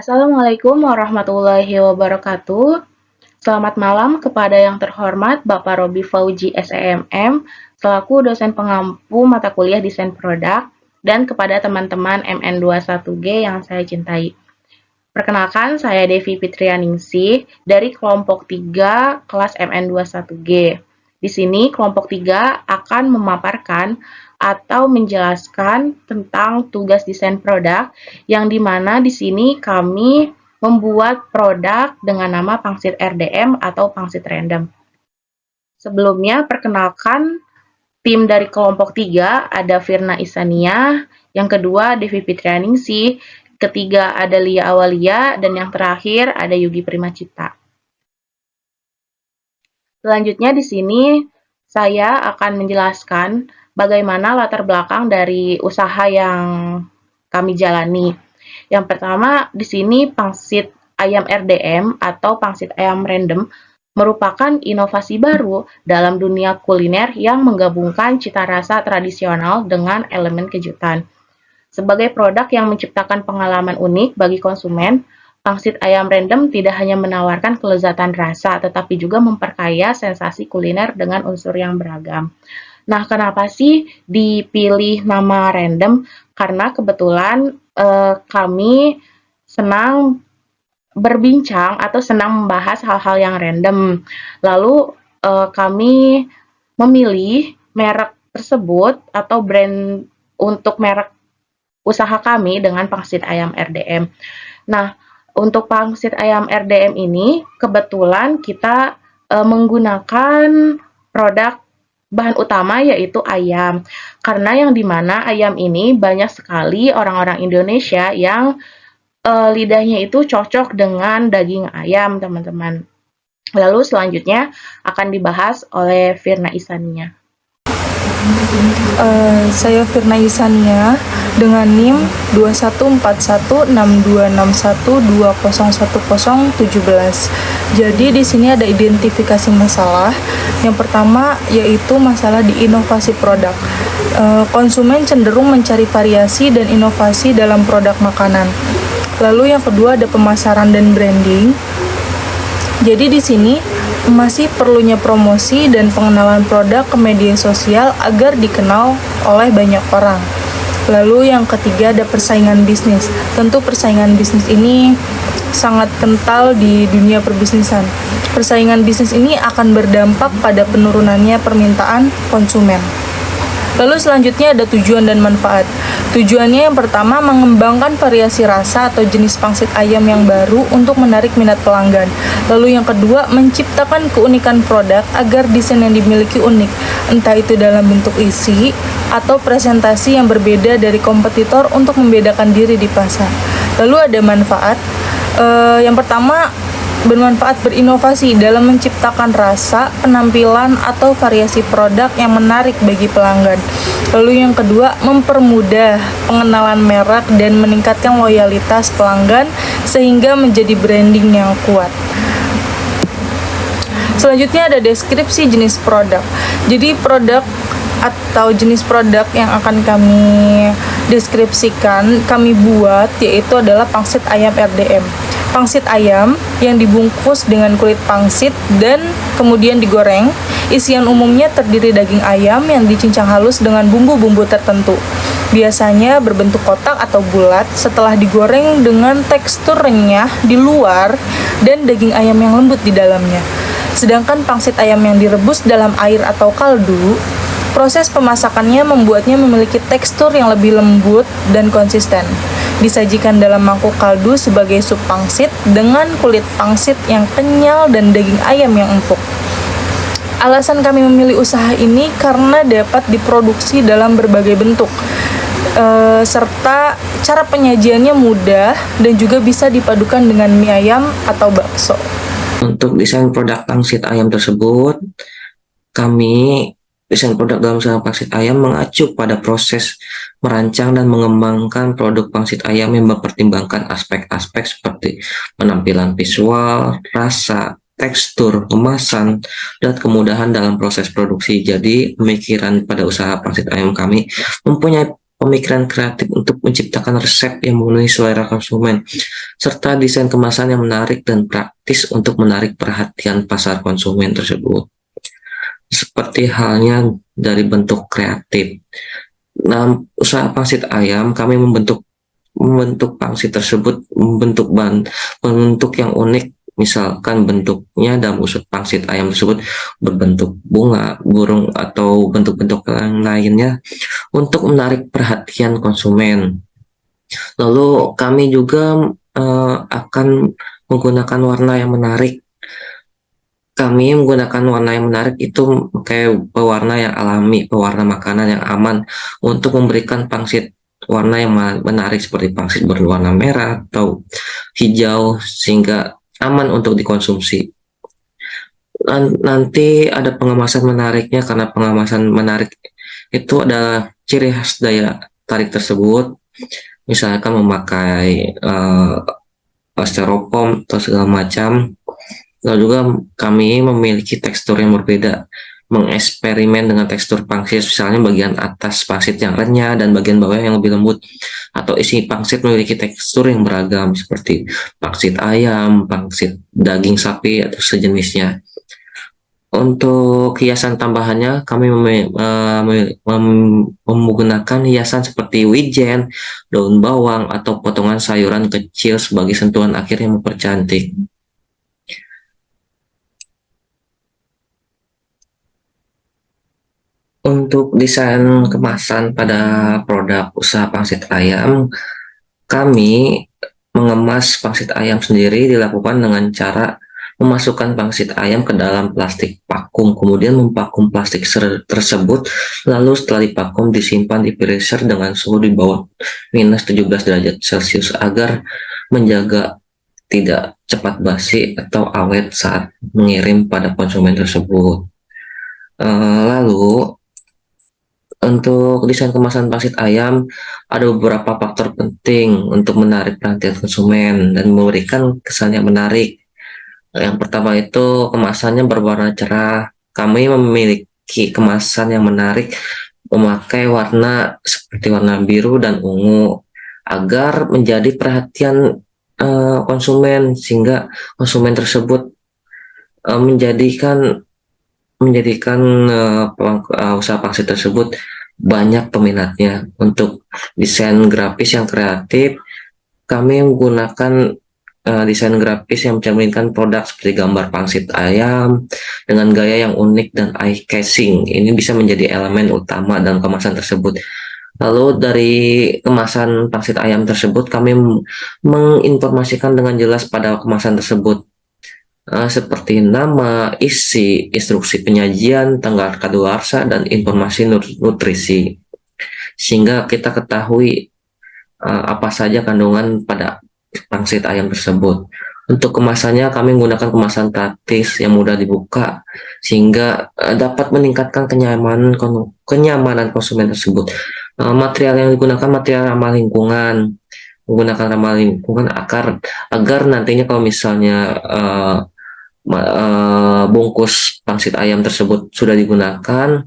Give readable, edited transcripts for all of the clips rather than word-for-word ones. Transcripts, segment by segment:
Assalamualaikum warahmatullahi wabarakatuh. Selamat malam kepada yang terhormat Bapak Robi Fauji SEMM, selaku dosen pengampu mata kuliah Desain Produk, dan kepada teman-teman MN21G yang saya cintai. Perkenalkan, saya Devi Fitrianingsih dari kelompok 3 kelas MN21G. Di sini kelompok 3 akan memaparkan atau menjelaskan tentang tugas desain produk yang dimana di sini kami membuat produk dengan nama pangsit RDM atau pangsit random. Sebelumnya, perkenalkan tim dari kelompok 3 ada Firna Isania, yang kedua Devi Fitrianingsih, ketiga ada Lia Awalia, dan yang terakhir ada Yugi Primacita. Selanjutnya di sini saya akan menjelaskan bagaimana latar belakang dari usaha yang kami jalani. Yang pertama, di sini pangsit ayam RDM atau pangsit ayam random merupakan inovasi baru dalam dunia kuliner yang menggabungkan cita rasa tradisional dengan elemen kejutan. Sebagai produk yang menciptakan pengalaman unik bagi konsumen, pangsit ayam random tidak hanya menawarkan kelezatan rasa, tetapi juga memperkaya sensasi kuliner dengan unsur yang beragam. Nah, kenapa sih dipilih nama random? Karena kebetulan kami senang berbincang atau senang membahas hal-hal yang random. Lalu kami memilih merek tersebut atau brand untuk merek usaha kami dengan pangsit ayam RDM. Nah, untuk pangsit ayam RDM ini kebetulan kita menggunakan produk bahan utama yaitu ayam. Karena yang dimana ayam ini banyak sekali orang-orang Indonesia yang lidahnya itu cocok dengan daging ayam, teman-teman. Lalu selanjutnya akan dibahas oleh Firna Isania. Saya Firna Isania dengan NIM 21416261201017. Jadi di sini ada identifikasi masalah. Yang pertama yaitu masalah di inovasi produk. Konsumen cenderung mencari variasi dan inovasi dalam produk makanan. Lalu yang kedua ada pemasaran dan branding. Jadi di sini masih perlunya promosi dan pengenalan produk ke media sosial agar dikenal oleh banyak orang. Lalu yang ketiga ada persaingan bisnis. Tentu persaingan bisnis ini sangat kental di dunia perbisnisan. Persaingan bisnis ini akan berdampak pada penurunannya permintaan konsumen. Lalu selanjutnya ada tujuan dan manfaat. Tujuannya yang pertama mengembangkan variasi rasa atau jenis pangsit ayam yang baru untuk menarik minat pelanggan. Lalu yang kedua menciptakan keunikan produk agar desain yang dimiliki unik, entah itu dalam bentuk isi atau presentasi yang berbeda dari kompetitor untuk membedakan diri di pasar. Lalu ada manfaat. Yang pertama bermanfaat berinovasi dalam menciptakan rasa, penampilan, atau variasi produk yang menarik bagi pelanggan. Lalu yang kedua, mempermudah pengenalan merek dan meningkatkan loyalitas pelanggan sehingga menjadi branding yang kuat. Selanjutnya ada deskripsi jenis produk. Jadi produk atau jenis produk yang akan kami deskripsikan, kami buat yaitu adalah pangsit ayam RDM. Pangsit ayam yang dibungkus dengan kulit pangsit dan kemudian digoreng. Isian umumnya terdiri daging ayam yang dicincang halus dengan bumbu-bumbu tertentu. Biasanya berbentuk kotak atau bulat setelah digoreng dengan tekstur renyah di luar dan daging ayam yang lembut di dalamnya. Sedangkan pangsit ayam yang direbus dalam air atau kaldu, proses pemasakannya membuatnya memiliki tekstur yang lebih lembut dan konsisten. Disajikan dalam mangkuk kaldu sebagai sup pangsit dengan kulit pangsit yang kenyal dan daging ayam yang empuk. Alasan kami memilih usaha ini karena dapat diproduksi dalam berbagai bentuk, serta cara penyajiannya mudah dan juga bisa dipadukan dengan mie ayam atau bakso. Untuk desain produk pangsit ayam tersebut, desain produk dalam usaha pangsit ayam mengacu pada proses merancang dan mengembangkan produk pangsit ayam yang mempertimbangkan aspek-aspek seperti penampilan visual, rasa, tekstur, kemasan, dan kemudahan dalam proses produksi. Jadi, pemikiran pada usaha pangsit ayam kami mempunyai pemikiran kreatif untuk menciptakan resep yang memenuhi selera konsumen, serta desain kemasan yang menarik dan praktis untuk menarik perhatian pasar konsumen tersebut. Seperti halnya dari bentuk kreatif. Dalam usaha pangsit ayam, kami membentuk pangsit tersebut bentuk yang unik. Misalkan bentuknya dalam usaha pangsit ayam tersebut berbentuk bunga, burung, atau bentuk-bentuk yang lainnya untuk menarik perhatian konsumen. Lalu kami juga akan menggunakan warna yang menarik. Kami menggunakan warna yang menarik itu kayak pewarna yang alami, pewarna makanan yang aman untuk memberikan pangsit warna yang menarik seperti pangsit berwarna merah atau hijau sehingga aman untuk dikonsumsi. Nanti ada pengemasan menariknya karena pengemasan menarik itu adalah ciri khas daya tarik tersebut. Misalkan memakai styrofoam atau segala macam. Lalu juga kami memiliki tekstur yang berbeda, mengeksperimen dengan tekstur pangsit, misalnya bagian atas pangsit yang renyah dan bagian bawah yang lebih lembut, atau isi pangsit memiliki tekstur yang beragam seperti pangsit ayam, pangsit daging sapi, atau sejenisnya. Untuk hiasan tambahannya, kami menggunakan hiasan seperti wijen, daun bawang, atau potongan sayuran kecil sebagai sentuhan akhir yang mempercantik. Untuk desain kemasan pada produk usaha pangsit ayam, kami mengemas pangsit ayam sendiri dilakukan dengan cara memasukkan pangsit ayam ke dalam plastik vakum, kemudian memvakum plastik tersebut, lalu setelah divakum disimpan di freezer dengan suhu di bawah minus 17 derajat Celcius agar menjaga tidak cepat basi atau awet saat mengirim pada konsumen tersebut. Lalu untuk desain kemasan pangsit ayam, ada beberapa faktor penting untuk menarik perhatian konsumen dan memberikan kesan yang menarik. Yang pertama itu kemasannya berwarna cerah. Kami memiliki kemasan yang menarik, memakai warna seperti warna biru dan ungu agar menjadi perhatian konsumen, sehingga konsumen tersebut menjadikan usaha pangsit tersebut banyak peminatnya. Untuk desain grafis yang kreatif, kami menggunakan desain grafis yang mencerminkan produk seperti gambar pangsit ayam dengan gaya yang unik dan eye-catching. Ini bisa menjadi elemen utama dalam kemasan tersebut. Lalu dari kemasan pangsit ayam tersebut, kami menginformasikan dengan jelas pada kemasan tersebut, seperti nama, isi, instruksi penyajian, tanggal kadaluarsa, dan informasi nutrisi, sehingga kita ketahui apa saja kandungan pada pangsit ayam tersebut. Untuk kemasannya kami menggunakan kemasan praktis yang mudah dibuka sehingga dapat meningkatkan kenyamanan konsumen tersebut. Material yang digunakan material ramah lingkungan, menggunakan ramah lingkungan agar nantinya kalau misalnya bungkus pangsit ayam tersebut sudah digunakan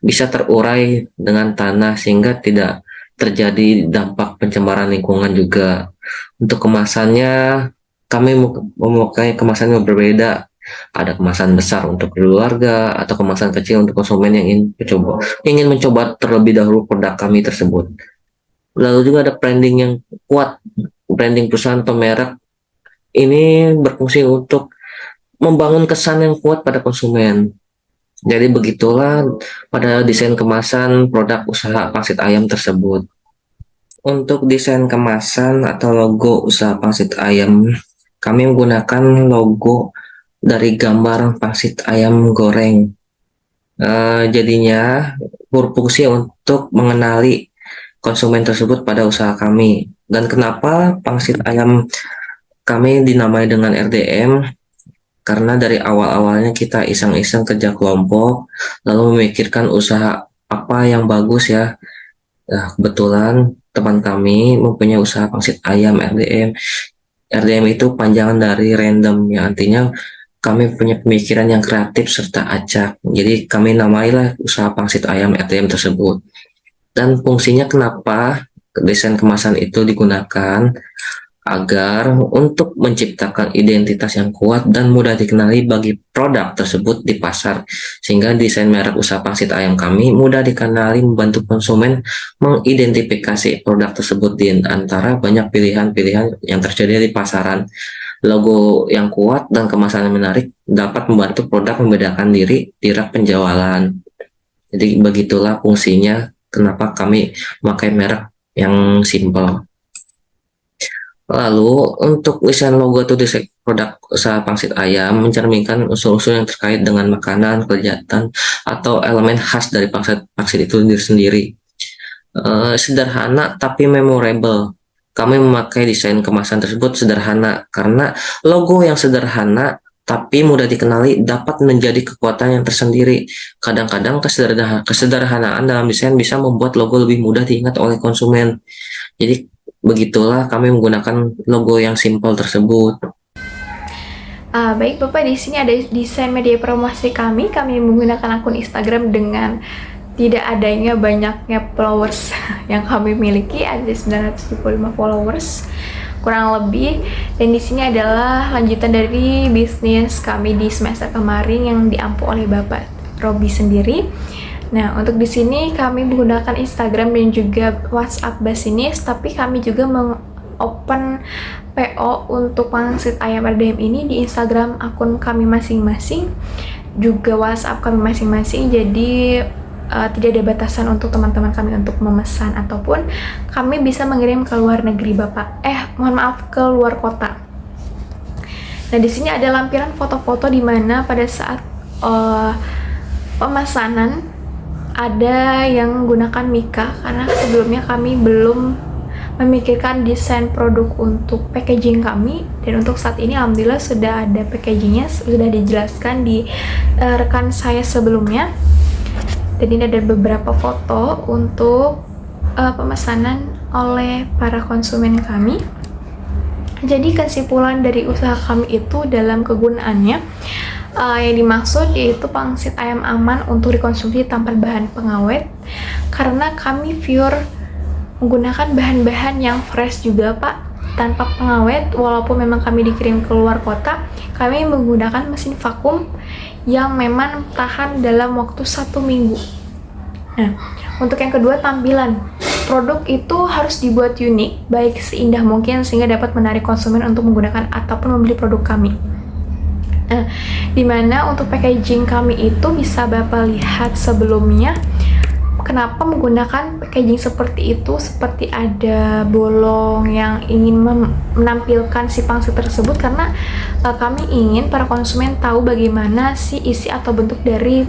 bisa terurai dengan tanah sehingga tidak terjadi dampak pencemaran lingkungan juga. Untuk kemasannya kami memakai kemasan yang berbeda. Ada kemasan besar untuk keluarga atau kemasan kecil untuk konsumen yang ingin mencoba terlebih dahulu produk kami tersebut. Lalu juga ada branding yang kuat. Branding perusahaan atau merek ini berfungsi untuk membangun kesan yang kuat pada konsumen. Jadi begitulah pada desain kemasan produk usaha pangsit ayam tersebut. Untuk desain kemasan atau logo usaha pangsit ayam, kami menggunakan logo dari gambar pangsit ayam goreng. Jadinya berfungsi untuk mengenali konsumen tersebut pada usaha kami. Dan kenapa pangsit ayam kami dinamai dengan RDM? Karena dari awal-awalnya kita iseng-iseng kerja kelompok, lalu memikirkan usaha apa yang bagus ya. Nah, kebetulan teman kami mempunyai usaha pangsit ayam RDM. RDM itu panjangan dari random, yang artinya kami punya pemikiran yang kreatif serta acak. Jadi kami namailah usaha pangsit ayam RDM tersebut. Dan fungsinya kenapa desain kemasan itu digunakan agar untuk menciptakan identitas yang kuat dan mudah dikenali bagi produk tersebut di pasar, sehingga desain merek usaha pangsit ayam kami mudah dikenali, membantu konsumen mengidentifikasi produk tersebut di antara banyak pilihan-pilihan yang tersedia di pasaran. Logo yang kuat dan kemasan yang menarik dapat membantu produk membedakan diri di rak penjualan. Jadi begitulah fungsinya kenapa kami memakai merek yang simple. Lalu untuk desain logo atau desain produk usaha pangsit ayam mencerminkan unsur-unsur yang terkait dengan makanan, kegiatan, atau elemen khas dari pangsit itu sendiri. Sederhana tapi memorable. Kami memakai desain kemasan tersebut sederhana karena logo yang sederhana tapi mudah dikenali dapat menjadi kekuatan yang tersendiri. Kadang-kadang kesederhanaan dalam desain bisa membuat logo lebih mudah diingat oleh konsumen. Jadi begitulah kami menggunakan logo yang simpel tersebut. Baik Bapak, di sini ada desain media promosi kami. Kami menggunakan akun Instagram dengan tidak adanya banyaknya followers yang kami miliki, ada 975 followers kurang lebih. Dan di sini adalah lanjutan dari bisnis kami di semester kemarin yang diampu oleh Bapak Robi sendiri. Nah, untuk di sini kami menggunakan Instagram dan juga WhatsApp Basinis, tapi kami juga open PO untuk pangsit ayam RDM ini di Instagram akun kami masing-masing, juga WhatsApp kami masing-masing. Jadi tidak ada batasan untuk teman-teman kami untuk memesan, ataupun kami bisa mengirim ke luar negeri ke luar kota. Nah, di sini ada lampiran foto-foto di mana pada saat pemesanan ada yang menggunakan Mika, karena sebelumnya kami belum memikirkan desain produk untuk packaging kami, dan untuk saat ini alhamdulillah sudah ada packagingnya, sudah dijelaskan di rekan saya sebelumnya. Dan ini ada beberapa foto untuk pemesanan oleh para konsumen kami. Jadi kesimpulan dari usaha kami itu dalam kegunaannya, yang dimaksud yaitu pangsit ayam aman untuk dikonsumsi tanpa bahan pengawet, karena kami pure menggunakan bahan-bahan yang fresh juga Pak, tanpa pengawet. Walaupun memang kami dikirim ke luar kota, kami menggunakan mesin vakum yang memang tahan dalam waktu 1 minggu. Nah, untuk yang kedua, tampilan produk itu harus dibuat unik, baik seindah mungkin sehingga dapat menarik konsumen untuk menggunakan ataupun membeli produk kami. Nah, dimana untuk packaging kami itu bisa Bapak lihat sebelumnya. Kenapa menggunakan packaging seperti itu? Seperti ada bolong yang ingin menampilkan si pangsit tersebut, karena kami ingin para konsumen tahu bagaimana si isi atau bentuk dari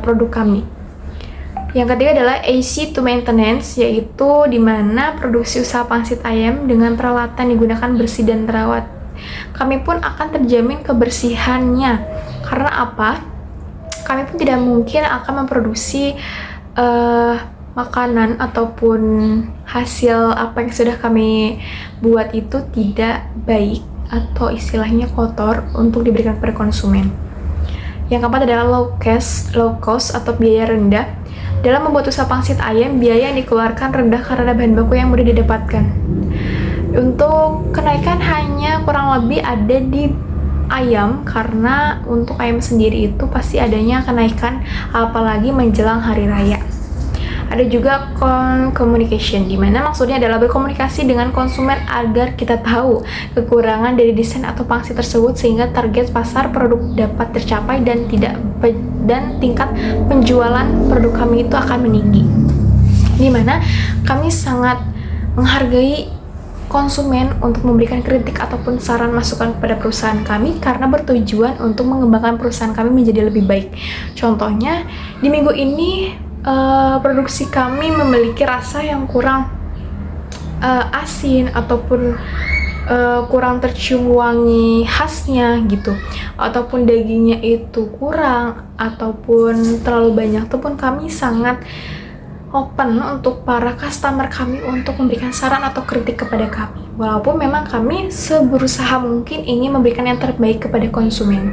produk kami. Yang ketiga adalah easy to maintenance, yaitu dimana produksi usaha pangsit ayam dengan peralatan digunakan bersih dan terawat. Kami pun akan terjamin kebersihannya. Karena apa? Kami pun tidak mungkin akan memproduksi makanan ataupun hasil apa yang sudah kami buat itu tidak baik atau istilahnya kotor untuk diberikan kepada konsumen. Yang keempat adalah low cost atau biaya rendah. Dalam membuat usaha pangsit ayam, biaya yang dikeluarkan rendah karena bahan baku yang mudah didapatkan. Untuk kenaikan hanya kurang lebih ada di ayam, karena untuk ayam sendiri itu pasti adanya kenaikan apalagi menjelang hari raya. Ada juga communication, dimana maksudnya adalah berkomunikasi dengan konsumen agar kita tahu kekurangan dari desain atau pangsit tersebut, sehingga target pasar produk dapat tercapai dan tingkat penjualan produk kami itu akan meninggi. Dimana kami sangat menghargai konsumen untuk memberikan kritik ataupun saran masukan kepada perusahaan kami, karena bertujuan untuk mengembangkan perusahaan kami menjadi lebih baik. Contohnya di minggu ini produksi kami memiliki rasa yang kurang asin ataupun kurang tercium wangi khasnya gitu, ataupun dagingnya itu kurang ataupun terlalu banyak, ataupun kami sangat open untuk para customer kami untuk memberikan saran atau kritik kepada kami. Walaupun memang kami seberusaha mungkin ingin memberikan yang terbaik kepada konsumen.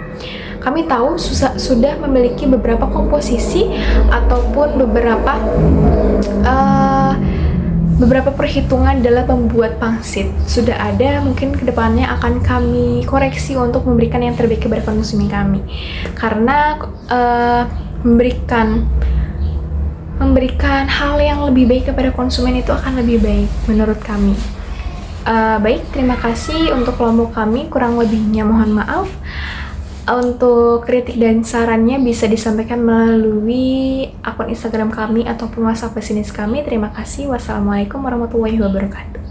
Kami tahu sudah memiliki beberapa komposisi ataupun beberapa perhitungan dalam membuat pangsit. Sudah ada, mungkin kedepannya akan kami koreksi untuk memberikan yang terbaik kepada konsumen kami. Karena memberikan hal yang lebih baik kepada konsumen itu akan lebih baik menurut kami. Baik, terima kasih untuk kelompok kami. Kurang lebihnya mohon maaf. Untuk kritik dan sarannya bisa disampaikan melalui akun Instagram kami ataupun WhatsApp bisnis kami. Terima kasih. Wassalamualaikum warahmatullahi wabarakatuh.